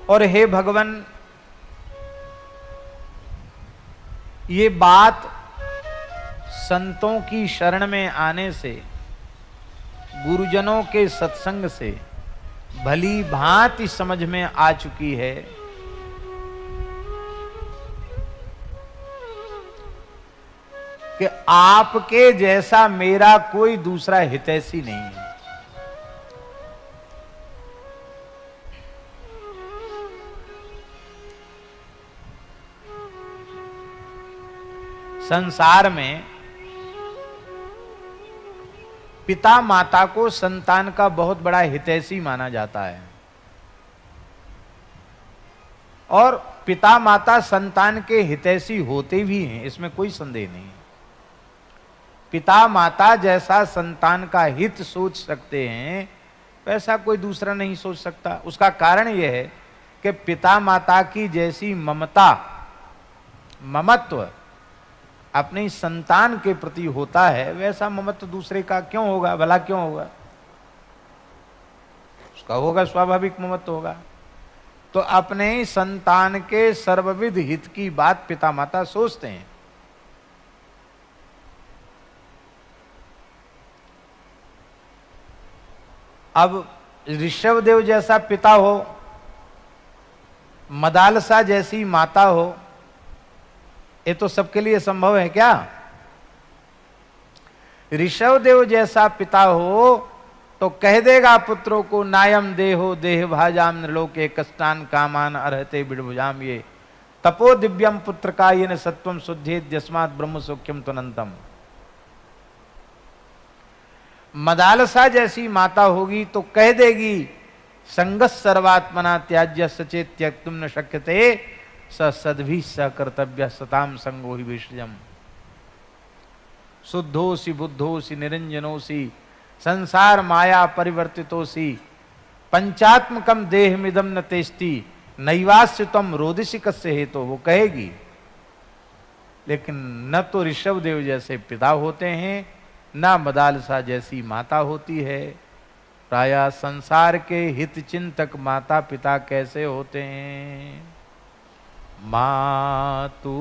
और हे भगवान, ये बात संतों की शरण में आने से, गुरुजनों के सत्संग से भली भांति समझ में आ चुकी है कि आपके जैसा मेरा कोई दूसरा हितैषी नहीं है। संसार में पिता माता को संतान का बहुत बड़ा हितैषी माना जाता है, और पिता माता संतान के हितैषी होते भी हैं, इसमें कोई संदेह नहीं। पिता माता जैसा संतान का हित सोच सकते हैं, वैसा कोई दूसरा नहीं सोच सकता। उसका कारण यह है कि पिता माता की जैसी ममत्व अपनी संतान के प्रति होता है, वैसा ममत्व दूसरे का क्यों होगा? भला क्यों होगा? उसका होगा, स्वाभाविक ममत्व होगा। तो अपने संतान के सर्वविध हित की बात पिता माता सोचते हैं। अब ऋषभदेव जैसा पिता हो, मदालसा जैसी माता हो, ये तो सबके लिए संभव है क्या? ऋषभदेव जैसा पिता हो तो कह देगा पुत्रों को, नायम देहो देह भाजाम नृलोके कष्टान कामान अर्हते बिड़भुजाम, ये तपो दिव्यम पुत्र का ये न सत्वम शुद्धेत यस्मात् ब्रह्म सौख्यम त्वनंतम। मदालसा जैसी माता होगी तो कह देगी, संगस सर्वात्मना त्याज्य सचेत त्यक्तुम न शक्यते सद्भि सकर्तव्य सताम संगो ही विषजम। शुद्धोसी बुद्धोसी निरंजनोसी संसार माया परिवर्तितोसी पंचात्मकम देहमिदम न तेस्ति नैवास्य तम रोदिसी कस्य हेतु, वो कहेगी। लेकिन न तो ऋषभदेव जैसे पिता होते हैं, न मदालसा जैसी माता होती है। प्रायः संसार के हित चिंतक माता पिता कैसे होते हैं? मातु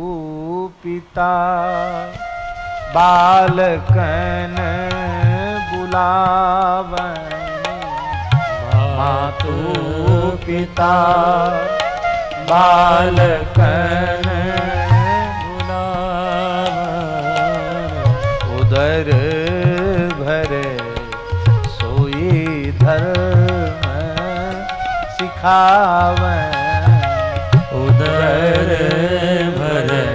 पिता बालकन बुलावन, मातु पिता बालकन बुलावन, उदर भरे सोई धर्म सिखावन, उदर भरे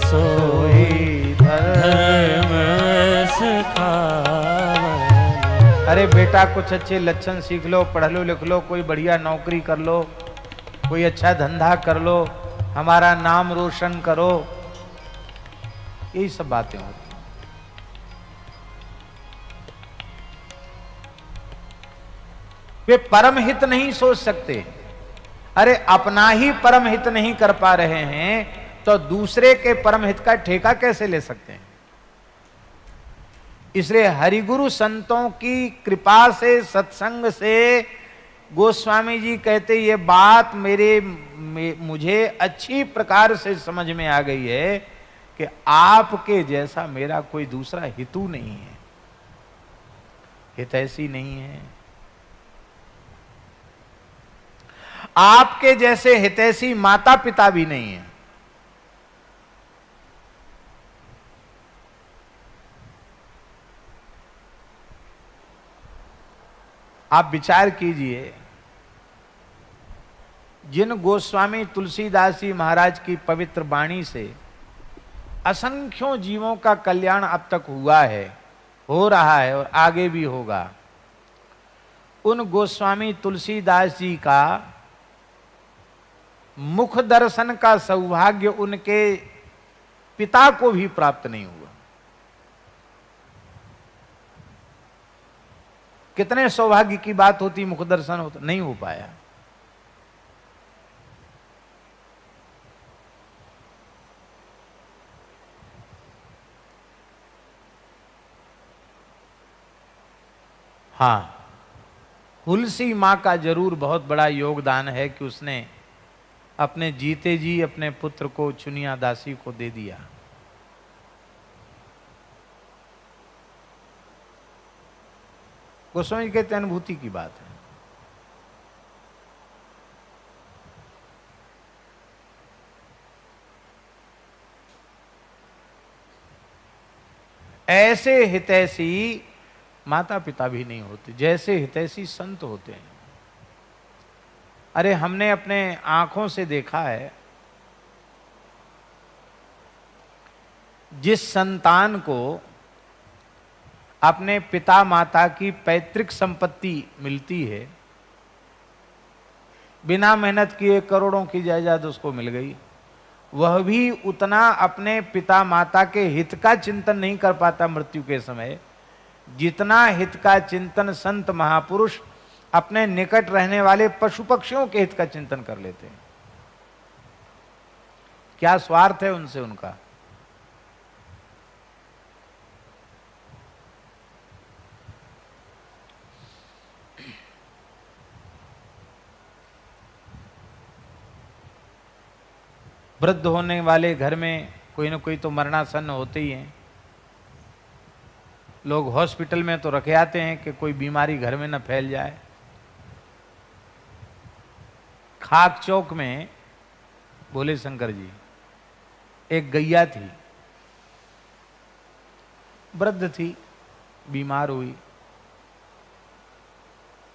सोई धर्म सिखावन। अरे बेटा, कुछ अच्छे लक्षण सीख लो, पढ़ लो, लिख लो, कोई बढ़िया नौकरी कर लो, कोई अच्छा धंधा कर लो, हमारा नाम रोशन करो, यही सब बातें होती। वे परम हित नहीं सोच सकते। अरे अपना ही परम हित नहीं कर पा रहे हैं तो दूसरे के परम हित का ठेका कैसे ले सकते हैं? इसलिए हरिगुरु संतों की कृपा से, सत्संग से गोस्वामी जी कहते ये बात मुझे अच्छी प्रकार से समझ में आ गई है कि आपके जैसा मेरा कोई दूसरा हितू नहीं है, हितैषी नहीं है। आपके जैसे हितैषी माता पिता भी नहीं है। आप विचार कीजिए, जिन गोस्वामी तुलसीदास जी महाराज की पवित्र वाणी से असंख्यों जीवों का कल्याण अब तक हुआ है, हो रहा है और आगे भी होगा, उन गोस्वामी तुलसीदास जी का मुख दर्शन का सौभाग्य उनके पिता को भी प्राप्त नहीं हुआ। कितने सौभाग्य की बात होती, मुख दर्शन होता, नहीं हो पाया। हाँ, तुलसी माँ का जरूर बहुत बड़ा योगदान है कि उसने अपने जीते जी अपने पुत्र को चुनिया दासी को दे दिया। गोस्वामी कहते हैं अनुभूति की बात है। ऐसे हितैषी माता पिता भी नहीं होते जैसे हितैषी संत होते हैं। अरे हमने अपने आंखों से देखा है, जिस संतान को अपने पिता माता की पैतृक संपत्ति मिलती है, बिना मेहनत किए करोड़ों की जायदाद उसको मिल गई, वह भी उतना अपने पिता माता के हित का चिंतन नहीं कर पाता मृत्यु के समय, जितना हित का चिंतन संत महापुरुष अपने निकट रहने वाले पशु पक्षियों के हित का चिंतन कर लेते हैं। क्या स्वार्थ है उनसे उनका। वृद्ध होने वाले घर में कोई ना कोई तो मरणासन्न होते ही हैं। लोग हॉस्पिटल में तो रखे आते हैं कि कोई बीमारी घर में न फैल जाए। खाक चौक में भोले शंकर जी एक गैया थी, वृद्ध थी, बीमार हुई,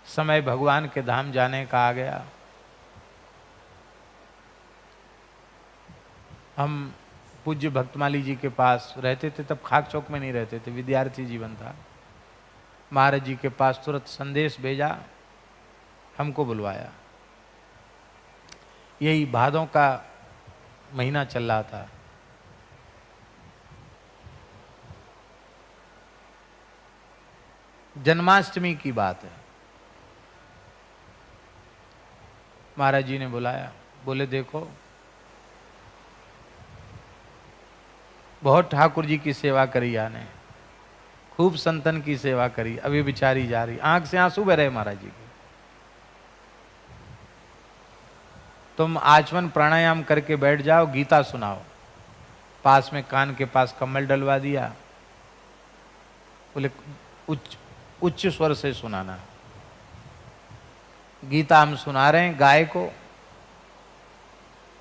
समय भगवान के धाम जाने का आ गया। हम पूज्य भक्तमाली जी के पास रहते थे, तब खाक चौक में नहीं रहते थे, विद्यार्थी जीवन था। महाराज जी के पास तुरंत संदेश भेजा, हमको बुलवाया। यही भादों का महीना चल रहा था। जन्माष्टमी की बात है। महाराज जी ने बुलाया, बोले देखो बहुत ठाकुर जी की सेवा करी आने, खूब संतन की सेवा करी, अभी बिचारी जा रही, आंख से आंसू बह रहे महाराज जी के। तुम आचमन प्राणायाम करके बैठ जाओ, गीता सुनाओ। पास में कान के पास कम्बल डलवा दिया, बोले उच्च स्वर से सुनाना। गीता हम सुना रहे हैं गाय को,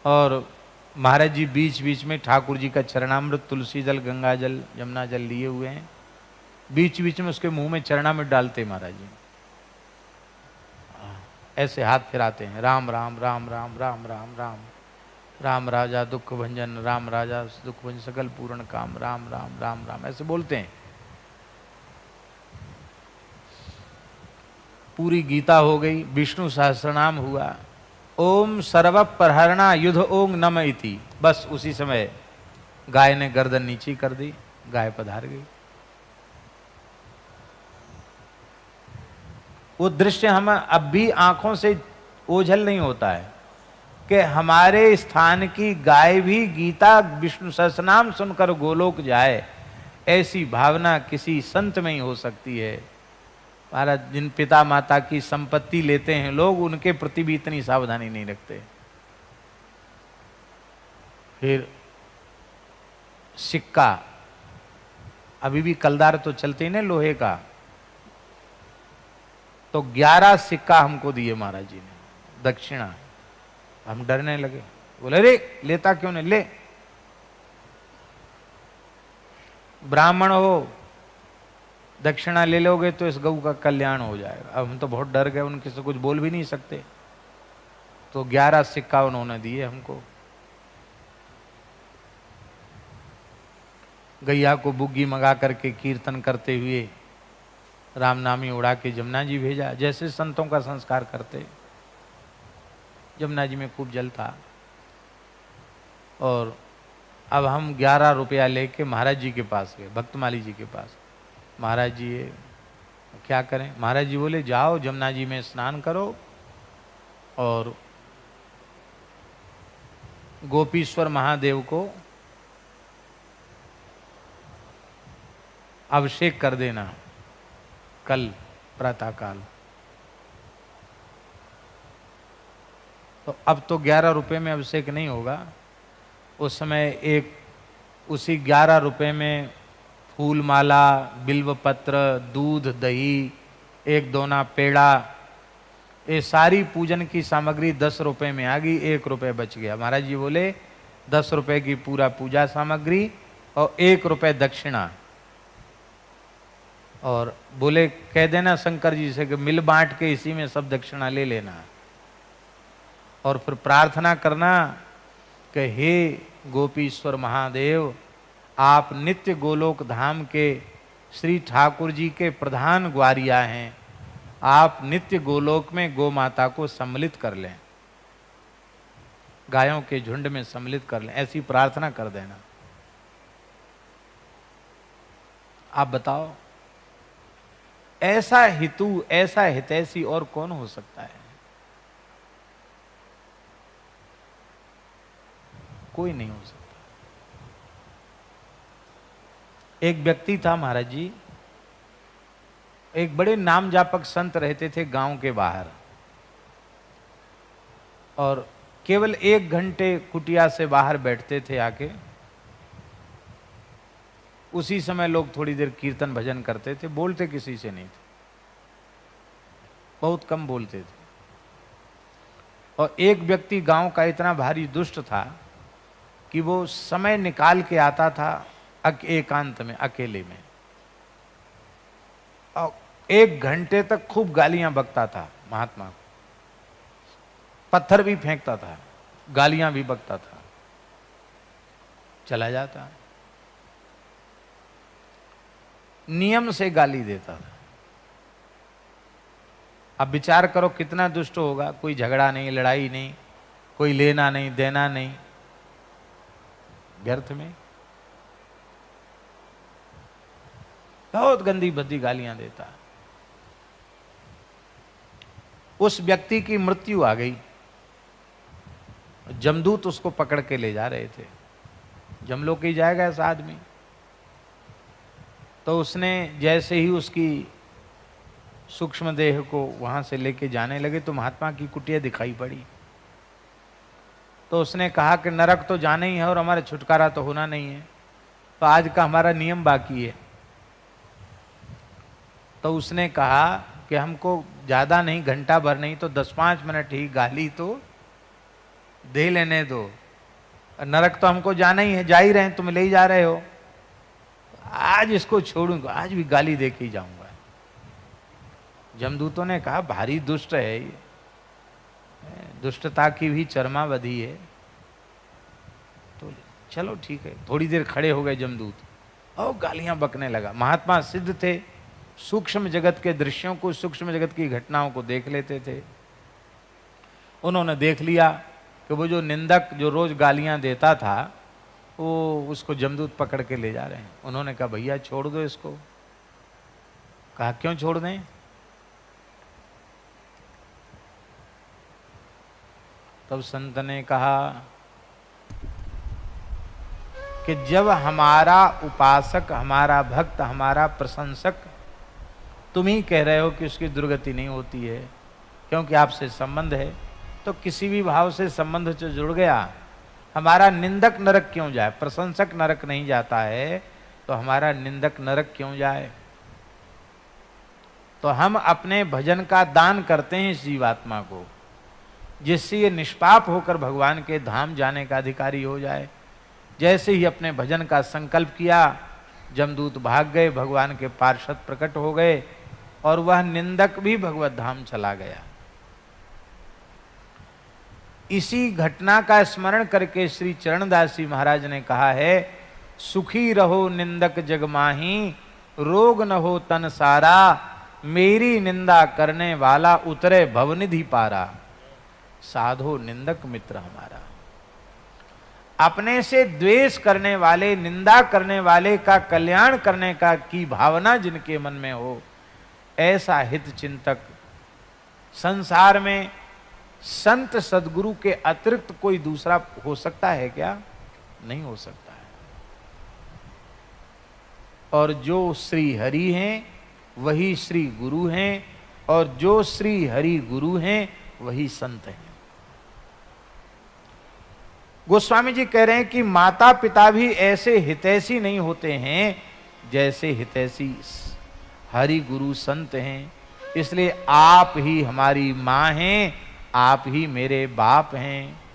और महाराज जी बीच बीच में ठाकुर जी का चरणामृत, तुलसी जल, गंगा जल, यमुना जल लिए हुए हैं, बीच बीच में उसके मुंह में चरणामृत डालते महाराज जी, ऐसे हाथ फिराते हैं, राम राम राम राम राम राम राम, राम राजा दुख भंजन, राम राजा दुख भंजन सकल पूर्ण काम, राम राम राम राम, ऐसे बोलते हैं। पूरी गीता हो गई, विष्णु सहस्रनाम हुआ, ओम सर्व प्रहरणा युद्ध ओंग नम इति, बस उसी समय गाय ने गर्दन नीची कर दी, गाय पधार गई। वो दृश्य हम अब भी आंखों से ओझल नहीं होता है कि हमारे स्थान की गाय भी गीता विष्णु सहस्रनाम सुनकर गोलोक जाए, ऐसी भावना किसी संत में ही हो सकती है। महाराज जिन पिता माता की संपत्ति लेते हैं लोग, उनके प्रति भी इतनी सावधानी नहीं रखते। फिर सिक्का, अभी भी कलदार तो चलते ही ना लोहे का, तो 11 सिक्का हमको दिए महाराज जी ने दक्षिणा। हम डरने लगे, बोले अरे लेता क्यों नहीं, ले, ब्राह्मण हो दक्षिणा ले लोगे तो इस गऊ का कल्याण हो जाएगा। अब हम तो बहुत डर गए, उनके से कुछ बोल भी नहीं सकते, तो 11 सिक्का उन्होंने दिए हमको। गैया को बुग्गी मंगा करके कीर्तन करते हुए राम नामी उड़ा के जमुना जी भेजा, जैसे संतों का संस्कार करते। जमुना जी में खूब जल था, और अब हम 11 रुपया लेके महाराज जी के पास गए, भक्तमाली जी के पास। महाराज जी ये क्या करें? महाराज जी बोले जाओ जमुना जी में स्नान करो और गोपीश्वर महादेव को अभिषेक कर देना कल प्रातःकाल। तो अब तो 11 रुपए में अभिषेक नहीं होगा। उस समय एक उसी 11 रुपए में फूल माला, बिल्व पत्र, दूध, दही, एक दोना पेड़ा, ये सारी पूजन की सामग्री 10 रुपए में आ गई, 1 रुपए बच गया। महाराज जी बोले 10 रुपए की पूरा पूजा सामग्री और 1 रुपए दक्षिणा। और बोले कह देना शंकर जी से कि मिल बांट के इसी में सब दक्षिणा ले लेना, और फिर प्रार्थना करना कि हे गोपीश्वर महादेव, आप नित्य गोलोक धाम के श्री ठाकुर जी के प्रधान ग्वारिया हैं, आप नित्य गोलोक में गो माता को सम्मिलित कर लें, गायों के झुंड में सम्मिलित कर लें, ऐसी प्रार्थना कर देना। आप बताओ, ऐसा हितु, ऐसा हितैषी और कौन हो सकता है? कोई नहीं हो सकता। एक व्यक्ति था महाराज जी, एक बड़े नाम जापक संत रहते थे गांव के बाहर, और केवल 1 घंटे कुटिया से बाहर बैठते थे आके। उसी समय लोग थोड़ी देर कीर्तन भजन करते थे, बोलते किसी से नहीं थे, बहुत कम बोलते थे। और एक व्यक्ति गांव का इतना भारी दुष्ट था कि वो समय निकाल के आता था एकांत में, अकेले में, और 1 घंटे तक खूब गालियां बकता था महात्मा को, पत्थर भी फेंकता था, गालियां भी बकता था, चला जाता, नियम से गाली देता था। अब विचार करो कितना दुष्ट होगा। कोई झगड़ा नहीं, लड़ाई नहीं, कोई लेना नहीं देना नहीं, व्यर्थ में बहुत गंदी भद्दी गालियां देता। उस व्यक्ति की मृत्यु आ गई। जमदूत उसको पकड़ के ले जा रहे थे। जमलोक ही जाएगा ऐसा आदमी। तो उसने जैसे ही उसकी सूक्ष्म देह को वहां से लेके जाने लगे तो महात्मा की कुटिया दिखाई पड़ी। तो उसने कहा कि नरक तो जाना ही है और हमारा छुटकारा तो होना नहीं है, तो आज का हमारा नियम बाकी है। तो उसने कहा कि हमको ज़्यादा नहीं, घंटा भर नहीं तो 10-5 मिनट ही गाली तो दे लेने दो। नरक तो हमको जाना ही है, जा ही रहे हैं, तुम ले ही जा रहे हो, आज इसको छोड़ूंगा, आज भी गाली दे के ही जाऊंगा। जमदूतों ने कहा भारी दुष्ट है ये, दुष्टता की भी चरमावधि है। तो चलो ठीक है। थोड़ी देर खड़े हो गए जमदूत और गालियां बकने लगा। महात्मा सिद्ध थे, सूक्ष्म जगत के दृश्यों को, सूक्ष्म जगत की घटनाओं को देख लेते थे। उन्होंने देख लिया कि वो जो निंदक जो रोज गालियां देता था वो उसको जमदूत पकड़ के ले जा रहे हैं। उन्होंने कहा भैया छोड़ दो इसको। कहा क्यों छोड़ दें? तब संत ने कहा कि जब हमारा उपासक, हमारा भक्त, हमारा प्रशंसक तुम ही कह रहे हो कि उसकी दुर्गति नहीं होती है क्योंकि आपसे संबंध है, तो किसी भी भाव से संबंध जो जुड़ गया, हमारा निंदक नरक क्यों जाए? प्रशंसक नरक नहीं जाता है तो हमारा निंदक नरक क्यों जाए? तो हम अपने भजन का दान करते हैं इस जीवात्मा को, जिससे ये निष्पाप होकर भगवान के धाम जाने का अधिकारी हो जाए। जैसे ही अपने भजन का संकल्प किया, जमदूत भाग गए, भगवान के पार्षद प्रकट हो गए और वह निंदक भी भगवत धाम चला गया। इसी घटना का स्मरण करके श्री चरणदासी महाराज ने कहा है, सुखी रहो निंदक जग माही, रोग न हो तन सारा, मेरी निंदा करने वाला उतरे भवनिधि पारा। साधो निंदक मित्र हमारा। अपने से द्वेष करने वाले, निंदा करने वाले का कल्याण करने का की भावना जिनके मन में हो, ऐसा हित चिंतक संसार में संत सदगुरु के अतिरिक्त कोई दूसरा हो सकता है क्या? नहीं हो सकता है। और जो श्री हरि हैं वही श्री गुरु हैं, और जो श्री हरि गुरु हैं वही संत हैं। गोस्वामी जी कह रहे हैं कि माता पिता भी ऐसे हितैषी नहीं होते हैं जैसे हितैषी हरि गुरु संत हैं। इसलिए आप ही हमारी माँ हैं, आप ही मेरे बाप हैं।